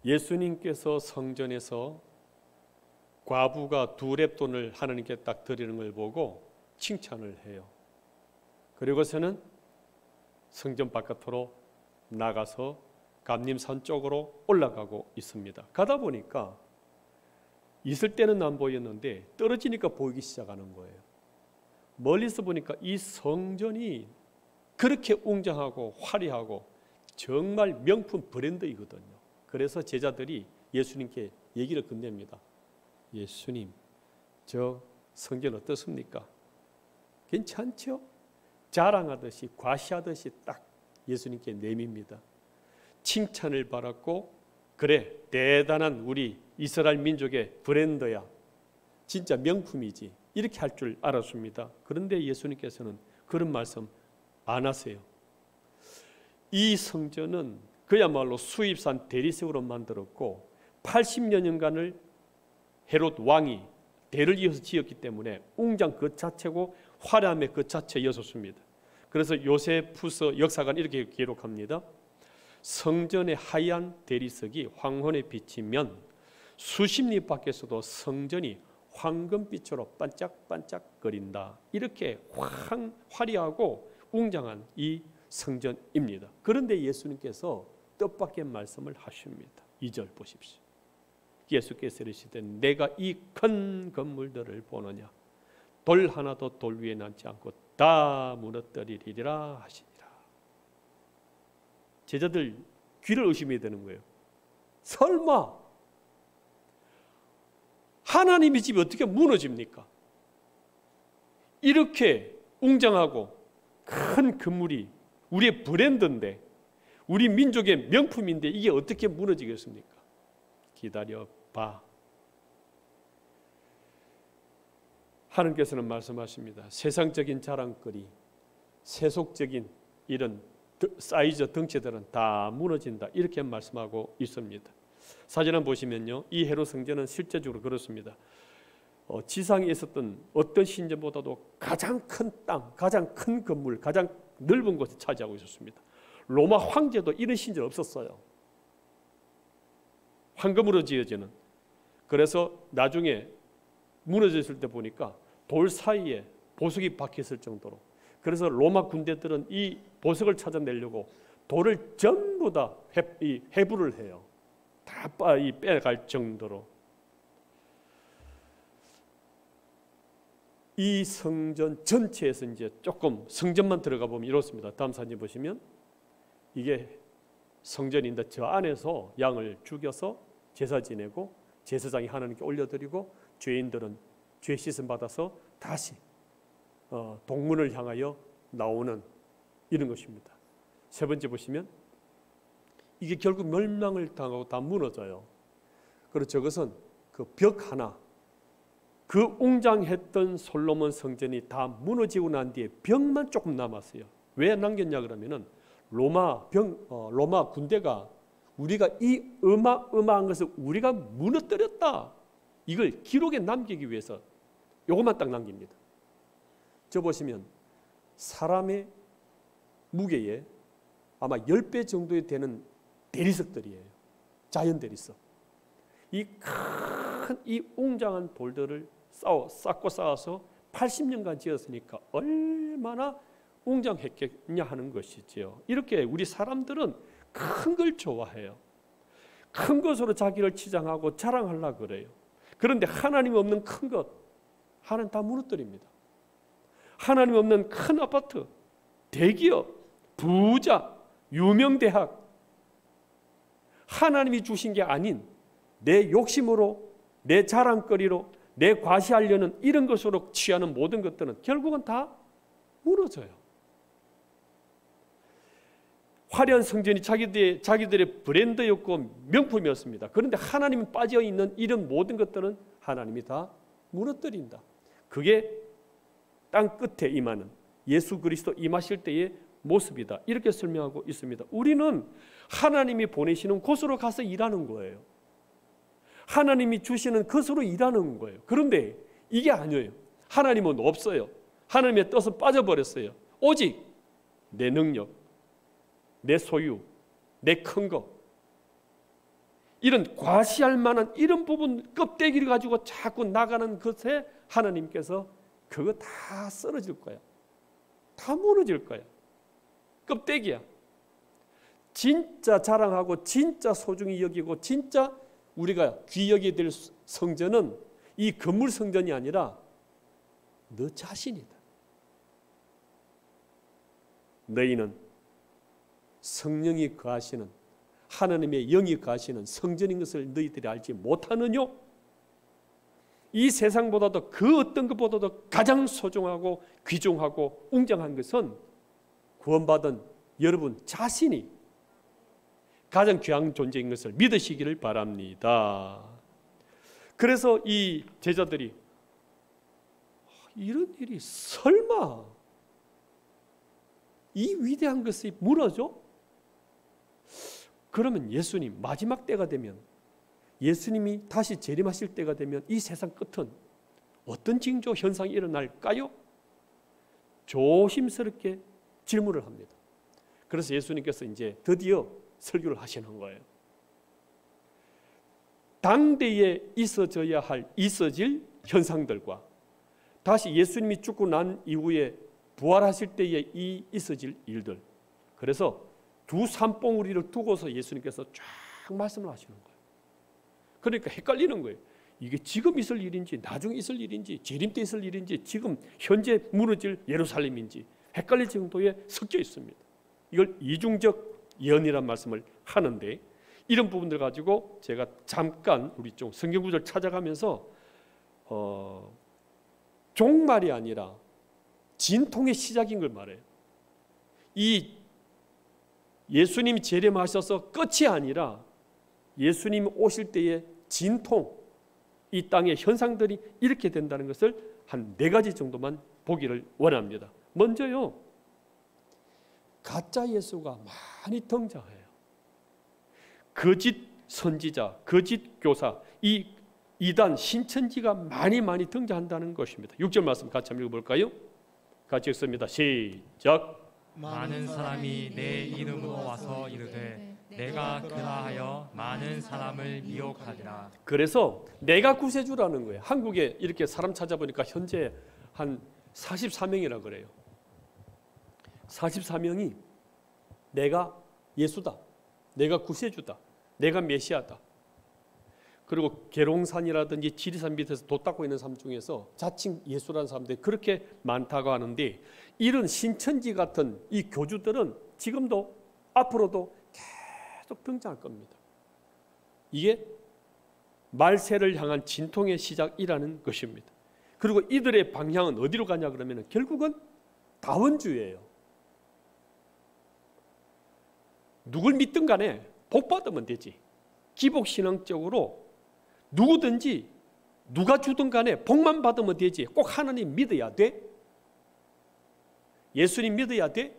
예수님께서 성전에서 과부가 2렙돈을 하나님께 딱 드리는 걸 보고 칭찬을 해요. 그리고서는 성전 바깥으로 나가서 감림산 쪽으로 올라가고 있습니다. 가다 보니까 있을 때는 안 보였는데 떨어지니까 보이기 시작하는 거예요. 멀리서 보니까 이 성전이 그렇게 웅장하고 화려하고 정말 명품 브랜드이거든요. 그래서 제자들이 예수님께 얘기를 건넵니다. 예수님, 저 성전 어떻습니까? 괜찮죠? 자랑하듯이 과시하듯이 딱 예수님께 내밉니다. 칭찬을 받았고, 그래, 대단한 우리 이스라엘 민족의 브랜드야, 진짜 명품이지, 이렇게 할 줄 알았습니다. 그런데 예수님께서는 그런 말씀 안 하세요. 이 성전은 그야말로 수입산 대리석으로 만들었고 80여년간을 헤롯 왕이 대를 이어서 지었기 때문에 웅장 그 자체고 화려함의 그 자체였었습니다. 그래서 요세푸스 역사관 이렇게 기록합니다. 성전의 하얀 대리석이 황혼에 비치면 수십 리 밖에서도 성전이 황금빛으로 반짝반짝거린다. 이렇게 화려하고 웅장한 이 성전입니다. 그런데 예수님께서 뜻밖의 말씀을 하십니다. 2절 보십시오. 예수께서 이르시되 내가 이 큰 건물들을 보느냐, 돌 하나도 돌 위에 남지 않고 다 무너뜨리리라 하시니라. 제자들 귀를 의심해야 되는 거예요. 설마 하나님의 집이 어떻게 무너집니까? 이렇게 웅장하고 큰 건물이 우리의 브랜드인데, 우리 민족의 명품인데 이게 어떻게 무너지겠습니까? 기다려봐. 하나님께서는 말씀하십니다. 세상적인 자랑거리, 세속적인 이런 사이즈 덩치들은 다 무너진다, 이렇게 말씀하고 있습니다. 사진 한번 보시면요, 이 헤롯 성전은 실제적으로 그렇습니다. 지상에 있었던 어떤 신전보다도 가장 큰 땅, 가장 큰 건물, 가장 넓은 곳을 차지하고 있었습니다. 로마 황제도 이런 신전 없었어요. 황금으로 지어지는. 그래서 나중에 무너졌을 때 보니까 돌 사이에 보석이 박혔을 정도로, 그래서 로마 군대들은 이 보석을 찾아내려고 돌을 전부 다 해부를 해요. 다 빼갈 정도로. 이 성전 전체에서 이제 조금 성전만 들어가 보면 이렇습니다. 다음 사진 보시면 이게 성전인데 저 안에서 양을 죽여서 제사 지내고 제사장이 하나님께 올려드리고 죄인들은 죄 씻음 받아서 다시 동문을 향하여 나오는 이런 것입니다. 세 번째 보시면 이게 결국 멸망을 당하고 다 무너져요. 그리고 저것은 그 벽 하나, 그 웅장했던 솔로몬 성전이 다 무너지고 난 뒤에 벽만 조금 남았어요. 왜 남겼냐 그러면은 로마 군대가 우리가 이 어마어마한 것을 우리가 무너뜨렸다, 이걸 기록에 남기기 위해서 요것만 딱 남깁니다. 저 보시면 사람의 무게에 아마 10배 정도에 되는 대리석들이에요. 자연 대리석. 이 큰 이 웅장한 돌들을 쌓고 쌓아서 80년간 지었으니까 얼마나 웅장했겠냐 하는 것이지요. 이렇게 우리 사람들은 큰 걸 좋아해요. 큰 것으로 자기를 치장하고 자랑하려고 그래요. 그런데 하나님 없는 큰 것, 하나님 다 무너뜨립니다. 하나님 없는 큰 아파트, 대기업, 부자, 유명 대학, 하나님이 주신 게 아닌 내 욕심으로, 내 자랑거리로, 내 과시하려는 이런 것으로 취하는 모든 것들은 결국은 다 무너져요. 화려한 성전이 자기들의 브랜드였고 명품이었습니다. 그런데 하나님이 빠져있는 이런 모든 것들은 하나님이 다 무너뜨린다. 그게 땅 끝에 임하는 예수 그리스도 임하실 때의 모습이다, 이렇게 설명하고 있습니다. 우리는 하나님이 보내시는 곳으로 가서 일하는 거예요. 하나님이 주시는 것으로 일하는 거예요. 그런데 이게 아니에요. 하나님은 없어요. 하나님의 뜻은 빠져버렸어요. 오직 내 능력, 내 소유, 내 큰 것, 이런 과시할 만한 이런 부분 껍데기를 가지고 자꾸 나가는 것에 하나님께서 그거 다 쓰러질 거야. 다 무너질 거야. 껍데기야. 진짜 자랑하고 진짜 소중히 여기고 진짜 우리가 귀히 여겨야 될 성전은 이 건물 성전이 아니라 너 자신이다. 너희는 성령이 거하시는 하나님의 영이 거하시는 성전인 것을 너희들이 알지 못하느뇨? 이 세상보다도 그 어떤 것보다도 가장 소중하고 귀중하고 웅장한 것은 구원받은 여러분 자신이 가장 귀한 존재인 것을 믿으시기를 바랍니다. 그래서 이 제자들이 이런 일이 설마 이 위대한 것이 무너져? 그러면 예수님 마지막 때가 되면 예수님이 다시 재림하실 때가 되면 이 세상 끝은 어떤 징조 현상이 일어날까요? 조심스럽게 질문을 합니다. 그래서 예수님께서 이제 드디어 설교를 하시는 거예요. 당대에 있어질 현상들과 다시 예수님이 죽고 난 이후에 부활하실 때에 있어질 일들. 그래서 두 산봉우리를 두고서 예수님께서 쫙 말씀을 하시는 거예요. 그러니까 헷갈리는 거예요. 이게 지금 있을 일인지 나중에 있을 일인지 재림 때 있을 일인지 지금 현재 무너질 예루살렘인지 헷갈릴 정도에 섞여 있습니다. 이걸 이중적 예언이라는 말씀을 하는데 이런 부분들 가지고 제가 잠깐 우리 좀 성경 구절 찾아가면서 종말이 아니라 진통의 시작인 걸 말해요. 이 예수님이 재림하셔서 끝이 아니라 예수님이 오실 때의 진통, 이 땅의 현상들이 이렇게 된다는 것을 한 4가지 정도만 보기를 원합니다. 먼저요, 가짜 예수가 많이 등장해요. 거짓 선지자, 거짓 교사, 이 이단, 신천지가 많이 등장한다는 것입니다. 6절 말씀 같이 한번 읽어볼까요? 같이 읽습니다. 시작. 많은 사람이 내 이름으로 와서 이르되 내가 그라하여 많은 사람을 미혹하리라. 그래서 내가 구세주라는 거예요. 한국에 이렇게 사람 찾아보니까 현재 한 44명이라 그래요. 44명이 내가 예수다, 내가 구세주다, 내가 메시아다. 그리고 계룡산이라든지 지리산 밑에서 돛 닦고 있는 사람 중에서 자칭 예수라는 사람들이 그렇게 많다고 하는데, 이런 신천지 같은 이 교주들은 지금도 앞으로도 계속 등장할 겁니다. 이게 말세를 향한 진통의 시작이라는 것입니다. 그리고 이들의 방향은 어디로 가냐 그러면 결국은 다원주의예요. 누굴 믿든 간에 복 받으면 되지. 기복신앙적으로 누구든지 누가 주든 간에 복만 받으면 되지. 꼭 하나님 믿어야 돼? 예수님 믿어야 돼?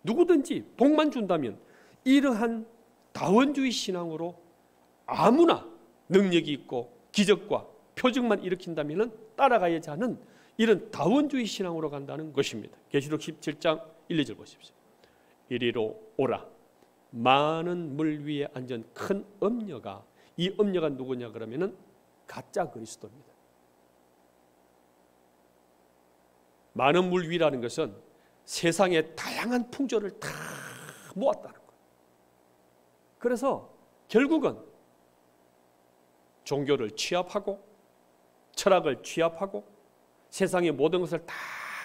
누구든지 복만 준다면, 이러한 다원주의 신앙으로 아무나 능력이 있고 기적과 표적만 일으킨다면 따라가야지 하는 이런 다원주의 신앙으로 간다는 것입니다. 계시록 17장 1, 2절 보십시오. 이리로 오라. 많은 물 위에 앉은 큰 엄녀가, 이 엄녀가 누구냐 그러면은 가짜 그리스도입니다. 많은 물 위라는 것은 세상의 다양한 풍조를 다 모았다는 거예요. 그래서 결국은 종교를 취합하고 철학을 취합하고 세상의 모든 것을 다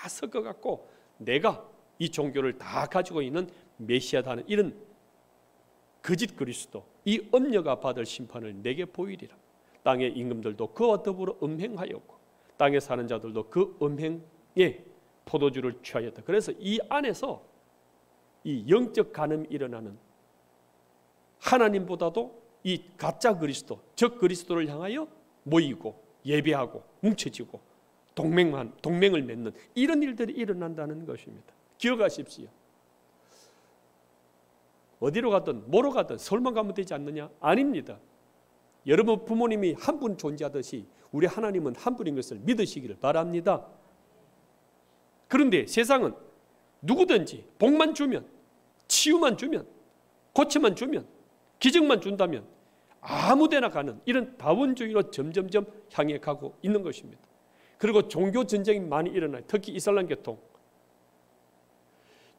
섞어갖고 내가 이 종교를 다 가지고 있는 메시아다 하는 이런 거짓 그리스도, 이 엄녀가 받을 심판을 내게 보이리라. 땅의 임금들도 그와 더불어 음행하였고 땅에 사는 자들도 그 음행에 포도주를 취하였다. 그래서 이 안에서 이 영적 간음이 일어나는, 하나님보다도 이 가짜 그리스도, 적 그리스도를 향하여 모이고 예배하고 뭉쳐지고 동맹을 맺는 이런 일들이 일어난다는 것입니다. 기억하십시오. 어디로 가든 뭐로 가든 서울만 가면 되지 않느냐? 아닙니다. 여러분 부모님이 한 분 존재하듯이 우리 하나님은 한 분인 것을 믿으시기를 바랍니다. 그런데 세상은 누구든지 복만 주면, 치유만 주면, 고침만 주면, 기적만 준다면 아무데나 가는 이런 다원주의로 점점점 향해 가고 있는 것입니다. 그리고 종교 전쟁이 많이 일어나요. 특히 이슬람 계통.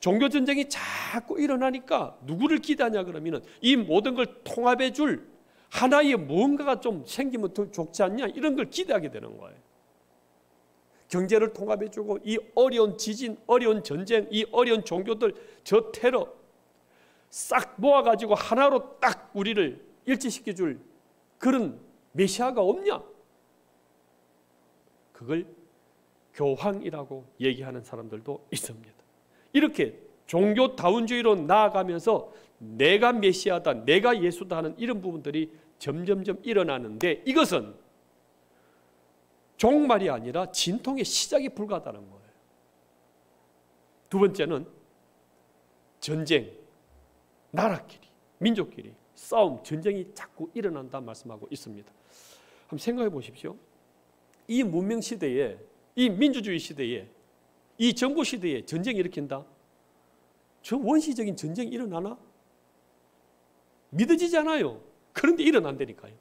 종교 전쟁이 자꾸 일어나니까 누구를 기대하냐 그러면은 이 모든 걸 통합해 줄 하나의 뭔가가 좀 생기면 더 좋지 않냐 이런 걸 기대하게 되는 거예요. 경제를 통합해 주고 이 어려운 지진, 어려운 전쟁, 이 어려운 종교들, 저 테러 싹 모아가지고 하나로 딱 우리를 일치시켜 줄 그런 메시아가 없냐? 그걸 교황이라고 얘기하는 사람들도 있습니다. 이렇게 종교 다원주의로 나아가면서 내가 메시아다, 내가 예수다 하는 이런 부분들이 점점점 일어나는데 이것은 종말이 아니라 진통의 시작에 불과하다는 거예요. 두 번째는 전쟁, 나라끼리, 민족끼리 싸움, 전쟁이 자꾸 일어난다 말씀하고 있습니다. 한번 생각해 보십시오. 이 문명 시대에, 이 민주주의 시대에, 이 정부 시대에 전쟁이 일으킨다? 저 원시적인 전쟁이 일어나나? 믿어지지 않아요. 그런데 일어난다니까요.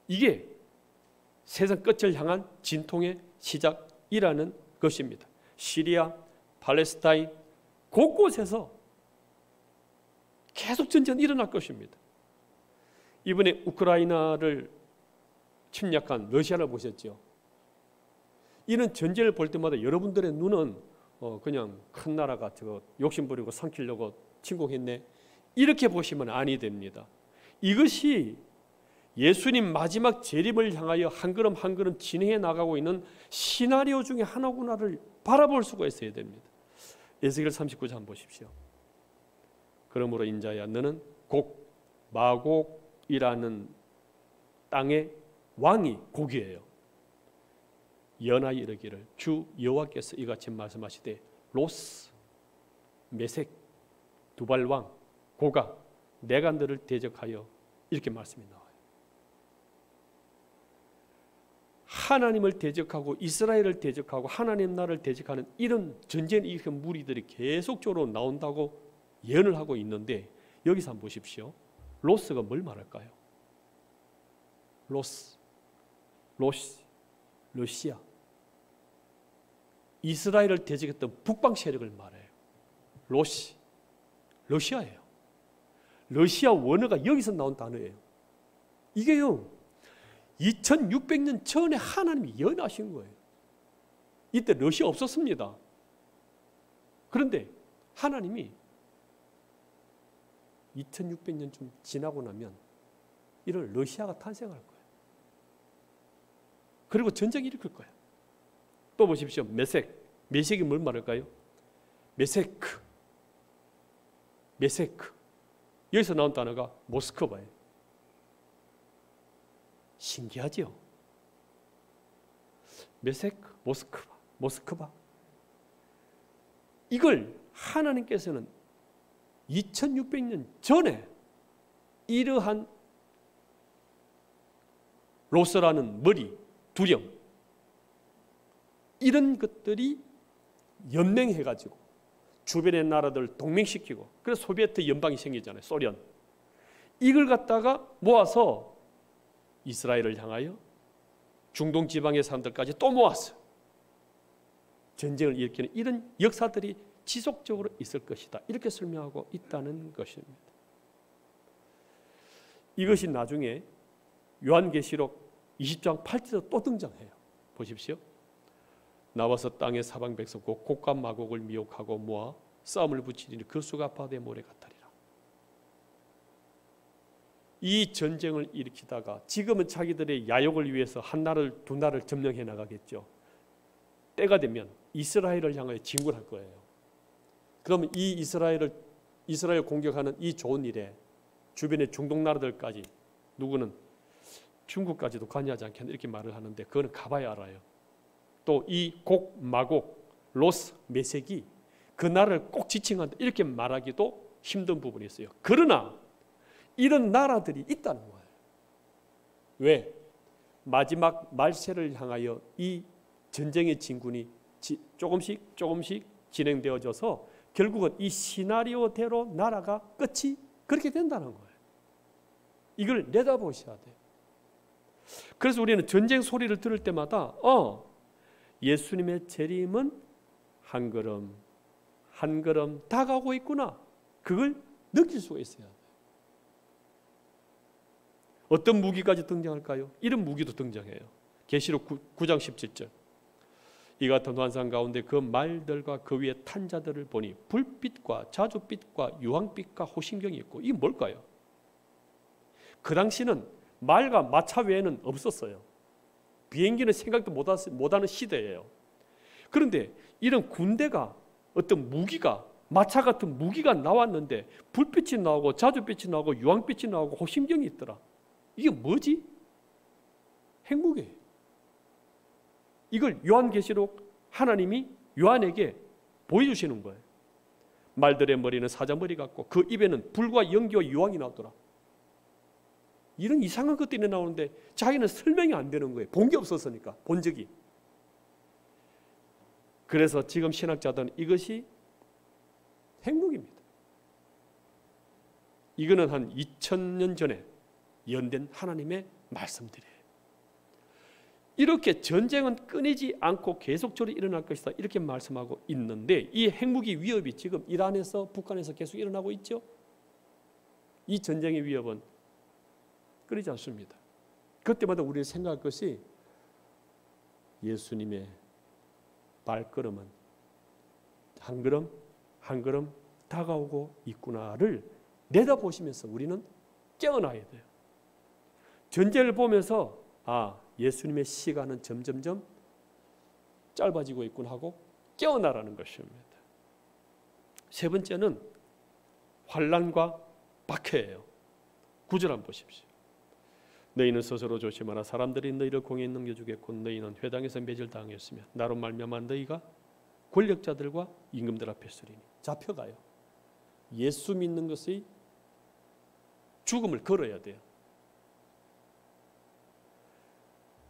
이게 세상 끝을 향한 진통의 시작이라는 것입니다. 시리아, 팔레스타인 곳곳에서 계속 전쟁이 일어날 것입니다. 이번에 우크라이나를 침략한 러시아를 보셨죠? 이런 전쟁을 볼 때마다 여러분들의 눈은 그냥 큰 나라가 저거 욕심부리고 삼키려고 침공했네 이렇게 보시면 아니 됩니다. 이것이 예수님 마지막 재림을 향하여 한 걸음 한 걸음 진행해 나가고 있는 시나리오 중에 하나구나를 바라볼 수가 있어야 됩니다. 에스겔 39장 한번 보십시오. 그러므로 인자야 너는 곡 마곡이라는 땅의 왕이 곡이에요. 연하여 이르기를 주 여호와께서 이같이 말씀하시되 로스, 메색, 두발왕, 고가 내가 너를 대적하여 이렇게 말씀이 나와요. 하나님을 대적하고 이스라엘을 대적하고 하나님 나라를 대적하는 이런 전쟁의 이 무리들이 계속적으로 나온다고 예언을 하고 있는데 여기서 한번 보십시오. 로스가 뭘 말할까요? 로스, 러시아, 이스라엘을 대적했던 북방 세력을 말해요. 러시아예요. 러시아 원어가 여기서 나온 단어예요. 이게요 2600년 전에 하나님이 예언하신 거예요. 이때 러시아 없었습니다. 그런데 하나님이 2600년 좀 지나고 나면 이런 러시아가 탄생할 거예요. 그리고 전쟁이 일으킬 거예요. 또 보십시오. 메색이 뭘 말할까요? 메세크. 여기서 나온 단어가 모스크바예요. 신기하죠? 메세크, 모스크바. 이걸 하나님께서는 2600년 전에 이러한 로스라는 머리, 두령 이런 것들이 연맹해가지고 주변의 나라들 동맹시키고 그래서 소비에트 연방이 생기잖아요. 소련. 이걸 갖다가 모아서 이스라엘을 향하여 중동 지방의 사람들까지 또 모았어요. 전쟁을 일으키는 이런 역사들이 지속적으로 있을 것이다. 이렇게 설명하고 있다는 것입니다. 이것이 나중에 요한계시록 20장 8절에 또 등장해요. 보십시오. 나와서 땅의 사방 백성 곧 곡과 마곡을 미혹하고 모아 싸움을 붙이리니 그 수가 바다의 모래 같으리라. 이 전쟁을 일으키다가 지금은 자기들의 야욕을 위해서 한 나라를 두 나라를 점령해 나가겠죠. 때가 되면 이스라엘을 향하여 진군할 거예요. 그러면 이 이스라엘 공격하는 이 좋은 일에 주변의 중동 나라들까지 누구는 중국까지도 관여하지 않겠나 이렇게 말을 하는데 그거는 가봐야 알아요. 또 이 곡, 마곡, 로스, 메색이 그 나라를 꼭 지칭한다 이렇게 말하기도 힘든 부분이 있어요. 그러나 이런 나라들이 있다는 거예요. 왜? 마지막 말세를 향하여 이 전쟁의 진군이 조금씩 진행되어져서 결국은 이 시나리오대로 나라가 끝이 그렇게 된다는 거예요. 이걸 내다보셔야 돼요. 그래서 우리는 전쟁 소리를 들을 때마다 예수님의 재림은 한 걸음 한 걸음 다가오고 있구나. 그걸 느낄 수가 있어야 돼요. 어떤 무기까지 등장할까요? 이런 무기도 등장해요. 계시록 9장 17절. 이 같은 환상 가운데 그 말들과 그 위에 탄 자들을 보니 불빛과 자줏빛과 유황빛과 호심경이 있고, 이게 뭘까요? 그 당시는 말과 마차 외에는 없었어요. 비행기는 생각도 못하는 시대예요. 그런데 이런 군대가, 어떤 무기가, 마차 같은 무기가 나왔는데 불빛이 나오고 자줏빛이 나오고 유황빛이 나오고 호심경이 있더라. 이게 뭐지? 핵무기예요. 이걸 요한계시록 하나님이 요한에게 보여주시는 거예요. 말들의 머리는 사자머리 같고 그 입에는 불과 연기와 유황이 나오더라. 이런 이상한 것들이 나오는데 자기는 설명이 안 되는 거예요. 본 게 없었으니까, 본 적이. 그래서 지금 신학자들은 이것이 핵무기입니다. 이거는 한 2000년 전에 연된 하나님의 말씀들이에요. 이렇게 전쟁은 끊이지 않고 계속적으로 일어날 것이다, 이렇게 말씀하고 있는데, 이 핵무기 위협이 지금 이란에서, 북한에서 계속 일어나고 있죠. 이 전쟁의 위협은 끊이지 않습니다. 그때마다 우리는 생각할 것이, 예수님의 발걸음은 한 걸음 한 걸음 다가오고 있구나를 내다보시면서 우리는 깨어나야 돼요. 전쟁을 보면서 예수님의 시간은 점점점 짧아지고 있구나 하고 깨어나라는 것입니다. 세 번째는 환난과 박해예요. 9절 한번 보십시오. 너희는 스스로 조심하라. 사람들이 너희를 공에 넘겨주겠고 너희는 회당에서 매질당했으며 나로 말미암아 너희가 권력자들과 임금들 앞에 서리니. 잡혀가요. 예수 믿는 것의 죽음을 걸어야 돼요.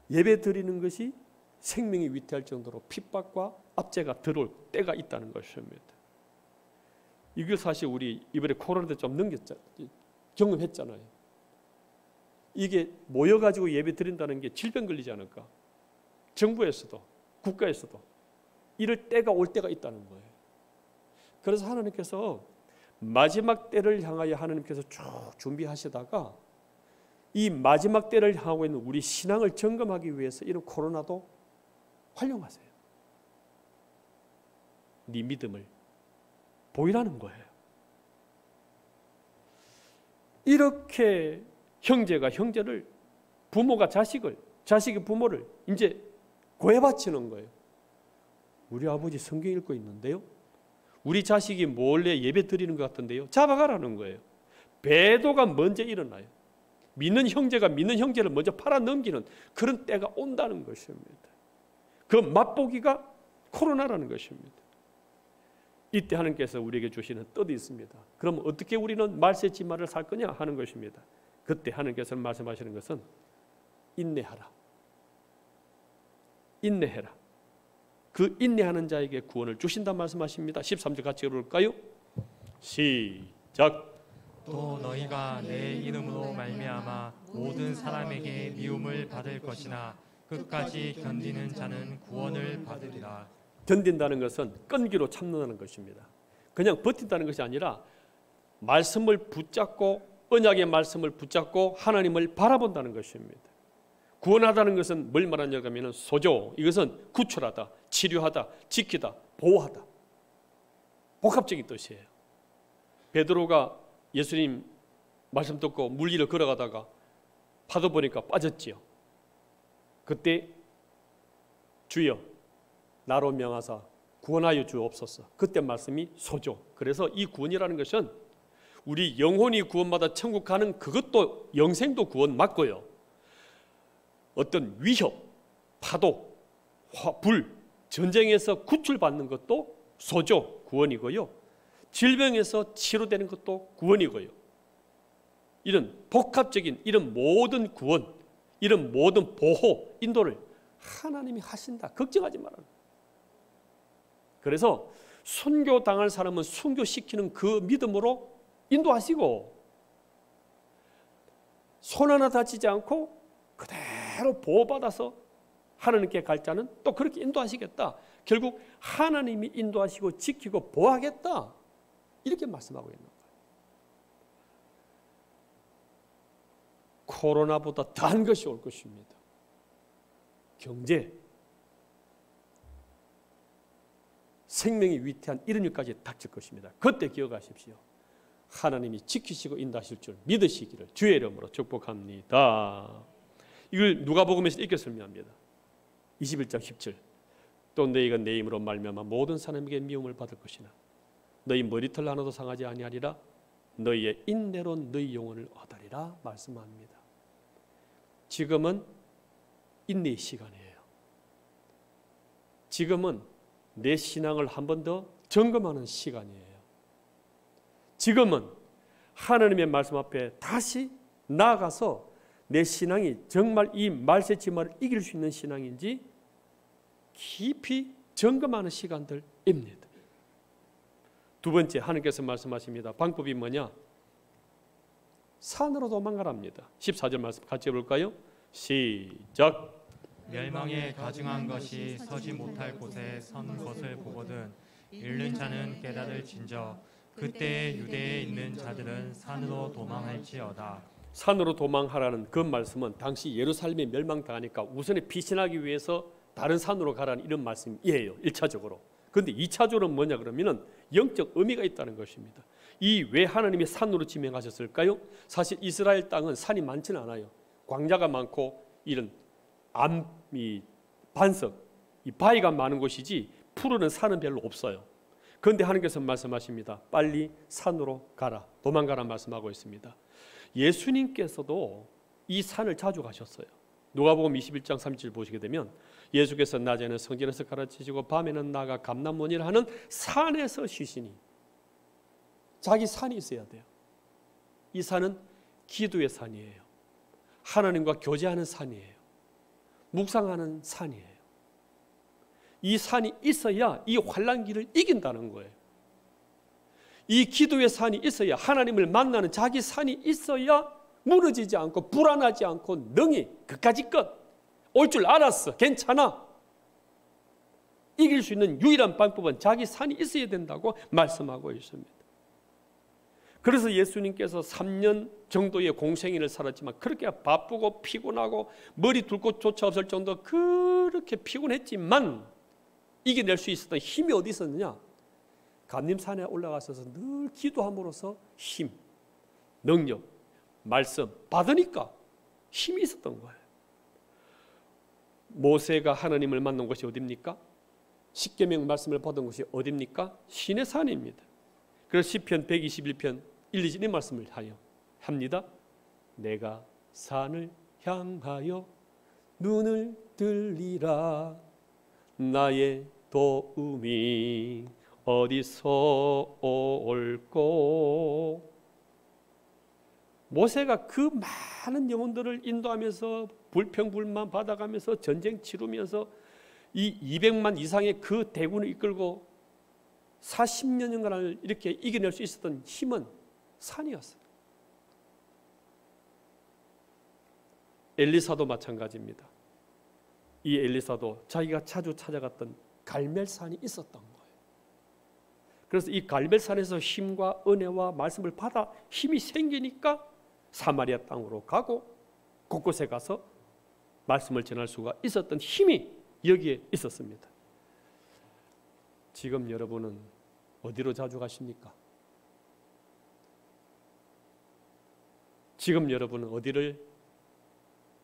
예배 드리는 것이 생명이 위태할 정도로 핍박과 압제가 들어올 때가 있다는 것입니다. 이걸 사실 우리 이번에 코로나 때 좀 경험했잖아요. 이게 모여가지고 예배 드린다는 게 질병 걸리지 않을까? 정부에서도 국가에서도 이럴 때가 올 때가 있다는 거예요. 그래서 하나님께서 마지막 때를 향하여 하나님께서 쭉 준비하시다가 이 마지막 때를 향하고 있는 우리 신앙을 점검하기 위해서 이런 코로나도 활용하세요. 네 믿음을 보이라는 거예요. 이렇게 형제가 형제를, 부모가 자식을, 자식이 부모를 이제 고해바치는 거예요. 우리 아버지 성경 읽고 있는데요, 우리 자식이 몰래 예배 드리는 것 같은데요, 잡아가라는 거예요. 배도가 먼저 일어나요. 믿는 형제가 믿는 형제를 먼저 팔아넘기는 그런 때가 온다는 것입니다. 그 맛보기가 코로나라는 것입니다. 이때 하나님께서 우리에게 주시는 뜻이 있습니다. 그럼 어떻게 우리는 말세지마를 살 거냐 하는 것입니다. 그때 하나님께서 말씀하시는 것은 인내하라. 인내해라. 그 인내하는 자에게 구원을 주신다 말씀하십니다. 13절 같이 읽을까요? 시작. 또 너희가 내 이름으로 말미암아 모든 사람에게 미움을 받을 것이나 끝까지 견디는 자는 구원을 받으리라. 견딘다는 것은 끈기로 참는다는 것입니다. 그냥 버틴다는 것이 아니라 말씀을 붙잡고, 언약의 말씀을 붙잡고 하나님을 바라본다는 것입니다. 구원하다는 것은 뭘 말하냐고 하면 소조, 이것은 구출하다, 치료하다, 지키다, 보호하다, 복합적인 뜻이에요. 베드로가 예수님 말씀 듣고 물 위를 걸어가다가 파도 보니까 빠졌지요. 그때 주여 나로 명하사 구원하여 주옵소서. 그때 말씀이 소조. 그래서 이 구원이라는 것은 우리 영혼이 구원받아 천국 가는 그것도, 영생도 구원 맞고요, 어떤 위협, 파도, 불, 전쟁에서 구출받는 것도 소조, 구원이고요, 질병에서 치료되는 것도 구원이고요, 이런 복합적인 이런 모든 구원, 이런 모든 보호, 인도를 하나님이 하신다. 걱정하지 말아라. 그래서 순교당할 사람은 순교시키는 그 믿음으로 인도하시고, 손 하나 다치지 않고 그대로 보호받아서 하나님께 갈 자는 또 그렇게 인도하시겠다. 결국 하나님이 인도하시고 지키고 보호하겠다. 이렇게 말씀하고 있는 거예요. 코로나보다 더한 것이 올 것입니다. 경제, 생명이 위태한 이런 일까지 닥칠 것입니다. 그때 기억하십시오. 하나님이 지키시고 인도하실 줄 믿으시기를 주의 이름으로 축복합니다. 이걸 누가복음에서 이렇게 설명합니다. 21장 17. 또 너희가 내 이름으로 말미암아 모든 사람에게 미움을 받을 것이나 너희 머리털 하나도 상하지 아니하리라. 너희의 인내로 너희 영혼을 얻으리라 말씀합니다. 지금은 인내의 시간이에요. 지금은 내 신앙을 한 번 더 점검하는 시간이에요. 지금은 하나님의 말씀 앞에 다시 나아가서 내 신앙이 정말 이 말세지마를 이길 수 있는 신앙인지 깊이 점검하는 시간들입니다. 두 번째, 하나님께서 말씀하십니다. 방법이 뭐냐? 산으로 도망가랍니다. 14절 말씀 같이 해볼까요? 시작. 멸망에 가증한 것이 서지 못할 곳에 선 것을 보거든 잃는 자는 깨달을진저 그때 유대에 있는 자들은 산으로 도망할지어다. 산으로 도망하라는 그 말씀은 당시 예루살렘이 멸망당하니까 우선에 피신하기 위해서 다른 산으로 가라는 이런 말씀이에요. 1차적으로. 그런데 2차적으로는 뭐냐 그러면은 영적 의미가 있다는 것입니다. 이 왜 하나님이 산으로 지명하셨을까요? 사실 이스라엘 땅은 산이 많지는 않아요. 광야가 많고 이런 이 반석, 이 바위가 많은 곳이지 푸르른 산은 별로 없어요. 그런데 하나님께서 말씀하십니다. 빨리 산으로 가라, 도망가라 말씀하고 있습니다. 예수님께서도 이 산을 자주 가셨어요. 누가복음 21장 37 보시게 되면 예수께서 낮에는 성전에서 가르치시고 밤에는 나가 감람원이라 하는 산에서 쉬시니, 자기 산이 있어야 돼요. 이 산은 기도의 산이에요. 하나님과 교제하는 산이에요. 묵상하는 산이에요. 이 산이 있어야 이 환난기를 이긴다는 거예요. 이 기도의 산이 있어야, 하나님을 만나는 자기 산이 있어야 무너지지 않고 불안하지 않고 능히 그까짓 올 줄 알았어, 괜찮아, 이길 수 있는 유일한 방법은 자기 산이 있어야 된다고 말씀하고 있습니다. 그래서 예수님께서 3년 정도의 공생애를 살았지만 그렇게 바쁘고 피곤하고 머리 둘 곳조차 없을 정도 그렇게 피곤했지만 이겨낼 수 있었던 힘이 어디 있었느냐? 감림산에 올라가서 늘 기도함으로써 힘, 능력, 말씀 받으니까 힘이 있었던 거예요. 모세가 하나님을 만난 곳이 어디입니까? 십계명 말씀을 받은 곳이 어디입니까? 시내 산입니다. 그래서 시편 121편 1, 2절 이 말씀을 합니다. 내가 산을 향하여 눈을 들리라. 나의 도움이 어디서 올꼬. 모세가 그 많은 영혼들을 인도하면서 불평불만 받아가면서 전쟁 치르면서 이 200만 이상의 그 대군을 이끌고 40년간을 이렇게 이겨낼 수 있었던 힘은 산이었어요. 엘리사도 마찬가지입니다. 이 엘리사도 자기가 자주 찾아갔던 갈멜산이 있었던 거예요. 그래서 이 갈멜산에서 힘과 은혜와 말씀을 받아 힘이 생기니까 사마리아 땅으로 가고 곳곳에 가서 말씀을 전할 수가 있었던 힘이 여기에 있었습니다. 지금 여러분은 어디로 자주 가십니까? 지금 여러분은 어디를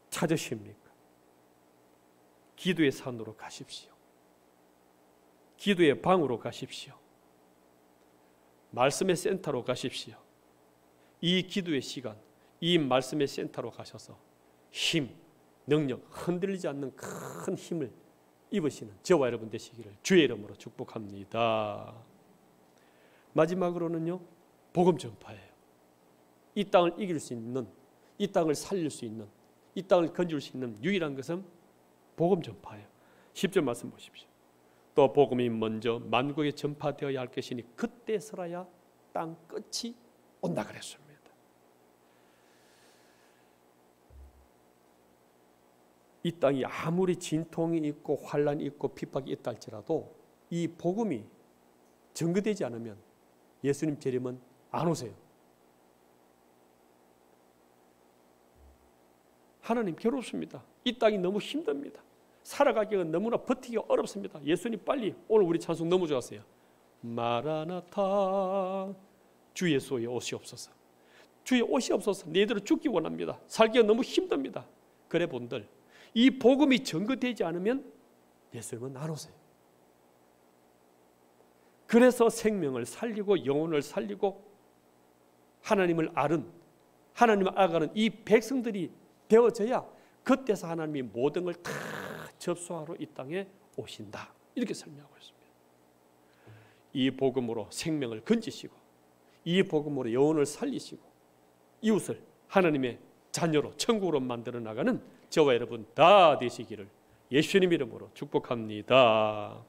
찾으십니까? 기도의 산으로 가십시오. 기도의 방으로 가십시오. 말씀의 센터로 가십시오. 이 기도의 시간, 이 말씀의 센터로 가셔서 힘, 능력, 흔들리지 않는 큰 힘을 입으시는 저와 여러분 되시기를 주의 이름으로 축복합니다. 마지막으로는요, 복음 전파예요. 이 땅을 이길 수 있는, 이 땅을 살릴 수 있는, 이 땅을 건질 수 있는 유일한 것은 복음 전파예요. 10절 말씀 보십시오. 또 복음이 먼저 만국에 전파되어야 할 것이니 그때서라야 땅 끝이 온다 그랬습니다. 이 땅이 아무리 진통이 있고 환란이 있고 핍박이 있다 할지라도 이 복음이 전거되지 않으면 예수님 재림은 안 오세요. 하나님 괴롭습니다. 이 땅이 너무 힘듭니다. 살아가기가 너무나 버티기가 어렵습니다. 예수님 빨리, 오늘 우리 찬송 너무 좋았어요. 마라나타, 주 예수의 오시옵소서. 주의 오시옵소서. 너희들은 죽기 원합니다. 살기가 너무 힘듭니다. 그래 본들, 이 복음이 전거되지 않으면 예수님은 안 오세요. 그래서 생명을 살리고 영혼을 살리고 하나님을 하나님을 알아가는 이 백성들이 되어져야 그때서 하나님이 모든 걸 다 접수하러 이 땅에 오신다. 이렇게 설명하고 있습니다. 이 복음으로 생명을 건지시고 이 복음으로 영혼을 살리시고 이웃을 하나님의 자녀로 천국으로 만들어 나가는 저와 여러분 다 되시기를 예수님 이름으로 축복합니다.